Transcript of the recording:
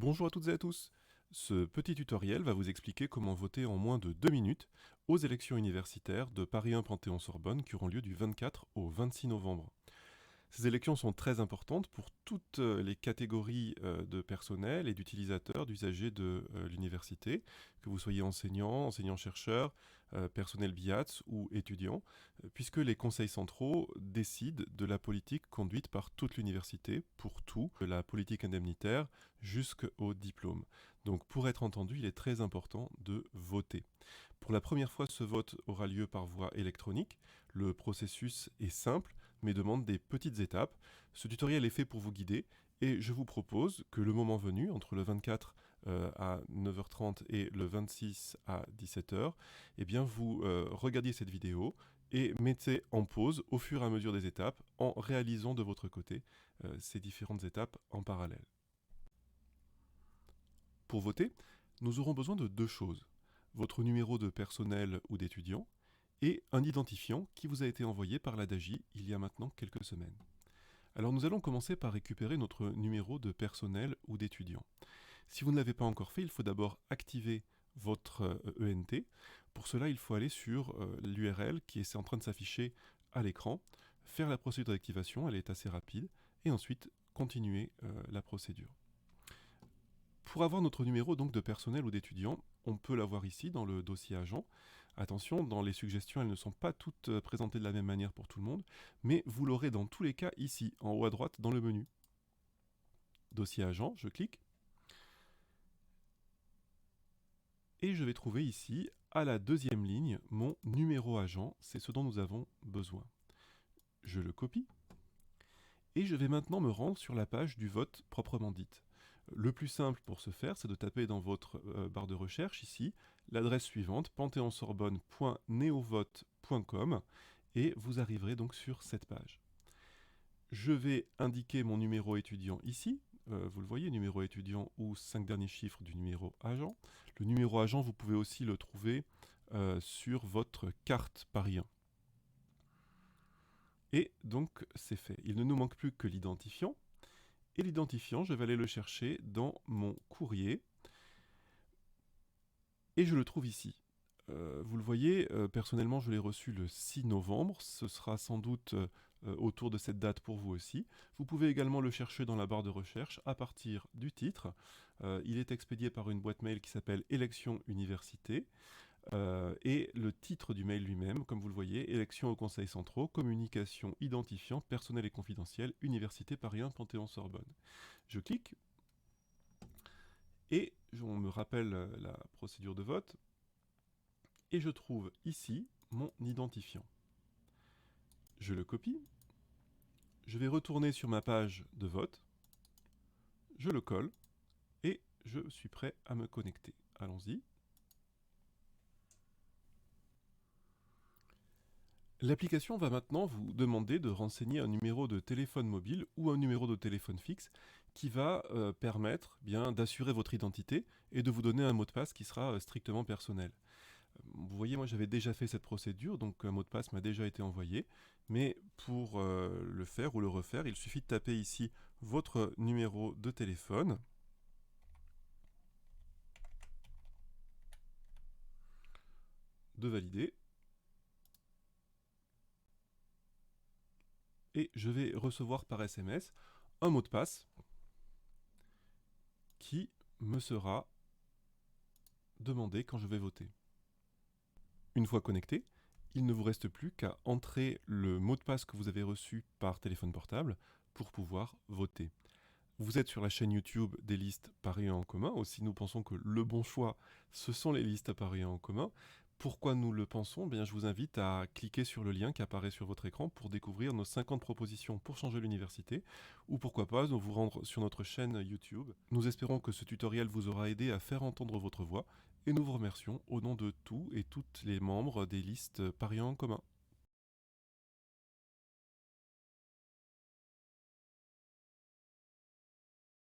Bonjour à toutes et à tous. Ce petit tutoriel va vous expliquer comment voter en moins de 2 minutes aux élections universitaires de Paris 1 Panthéon-Sorbonne qui auront lieu du 24 au 26 novembre. Ces élections sont très importantes pour toutes les catégories de personnel et d'utilisateurs, d'usagers de l'université, que vous soyez enseignant, enseignant-chercheur, personnel BIATS ou étudiant, puisque les conseils centraux décident de la politique conduite par toute l'université pour tout, de la politique indemnitaire jusqu'au diplôme. Donc pour être entendu, il est très important de voter. Pour la première fois, ce vote aura lieu par voie électronique. Le processus est simple, mais demande des petites étapes. Ce tutoriel est fait pour vous guider, et je vous propose que le moment venu, entre le 24 à 9h30 et le 26 à 17h, eh bien vous regardiez cette vidéo et mettez en pause au fur et à mesure des étapes en réalisant de votre côté ces différentes étapes en parallèle. Pour voter, nous aurons besoin de deux choses. Votre numéro de personnel ou d'étudiant et un identifiant qui vous a été envoyé par l'ADAGI il y a maintenant quelques semaines. Alors nous allons commencer par récupérer notre numéro de personnel ou d'étudiant. Si vous ne l'avez pas encore fait, il faut d'abord activer votre ENT. Pour cela, il faut aller sur l'URL qui est en train de s'afficher à l'écran, faire la procédure d'activation, elle est assez rapide, et ensuite continuer la procédure. Pour avoir notre numéro donc de personnel ou d'étudiant, on peut l'avoir ici dans le dossier agent. Attention, dans les suggestions, elles ne sont pas toutes présentées de la même manière pour tout le monde, mais vous l'aurez dans tous les cas ici, en haut à droite, dans le menu. Dossier agent, je clique. Et je vais trouver ici, à la deuxième ligne, mon numéro agent, c'est ce dont nous avons besoin. Je le copie. Et je vais maintenant me rendre sur la page du vote proprement dite. Le plus simple pour ce faire, c'est de taper dans votre barre de recherche ici l'adresse suivante, panthéonsorbonne.neovote.com, et vous arriverez donc sur cette page. Je vais indiquer mon numéro étudiant ici, vous le voyez, numéro étudiant ou 5 derniers chiffres du numéro agent. Le numéro agent, vous pouvez aussi le trouver sur votre carte Paris 1. Et donc c'est fait. Il ne nous manque plus que l'identifiant. Et l'identifiant, je vais aller le chercher dans mon courrier. Et je le trouve ici. Vous le voyez, personnellement, je l'ai reçu le 6 novembre. Ce sera sans doute autour de cette date pour vous aussi. Vous pouvez également le chercher dans la barre de recherche à partir du titre. Il est expédié par une boîte mail qui s'appelle Élections Université. Et le titre du mail lui-même, comme vous le voyez, Élections au Conseil centraux, communication, identifiant, personnel et confidentiel, Université Paris 1 Panthéon-Sorbonne. Je clique et on me rappelle la procédure de vote. Et je trouve ici mon identifiant. Je le copie. Je vais retourner sur ma page de vote. Je le colle et je suis prêt à me connecter. Allons-y. L'application va maintenant vous demander de renseigner un numéro de téléphone mobile ou un numéro de téléphone fixe qui va permettre bien d'assurer votre identité et de vous donner un mot de passe qui sera strictement personnel. Vous voyez, moi j'avais déjà fait cette procédure, donc un mot de passe m'a déjà été envoyé, mais pour le faire ou le refaire, il suffit de taper ici votre numéro de téléphone, de valider, et je vais recevoir par SMS un mot de passe qui me sera demandé quand je vais voter. Une fois connecté, il ne vous reste plus qu'à entrer le mot de passe que vous avez reçu par téléphone portable pour pouvoir voter. Vous êtes sur la chaîne YouTube des listes Paris 1 en commun. Aussi, nous pensons que le bon choix, ce sont les listes Paris 1 en commun. Pourquoi nous le pensons? Bien, je vous invite à cliquer sur le lien qui apparaît sur votre écran pour découvrir nos 50 propositions pour changer l'université, ou pourquoi pas vous rendre sur notre chaîne YouTube. Nous espérons que ce tutoriel vous aura aidé à faire entendre votre voix, et nous vous remercions au nom de tous et toutes les membres des listes Paris 1 en commun.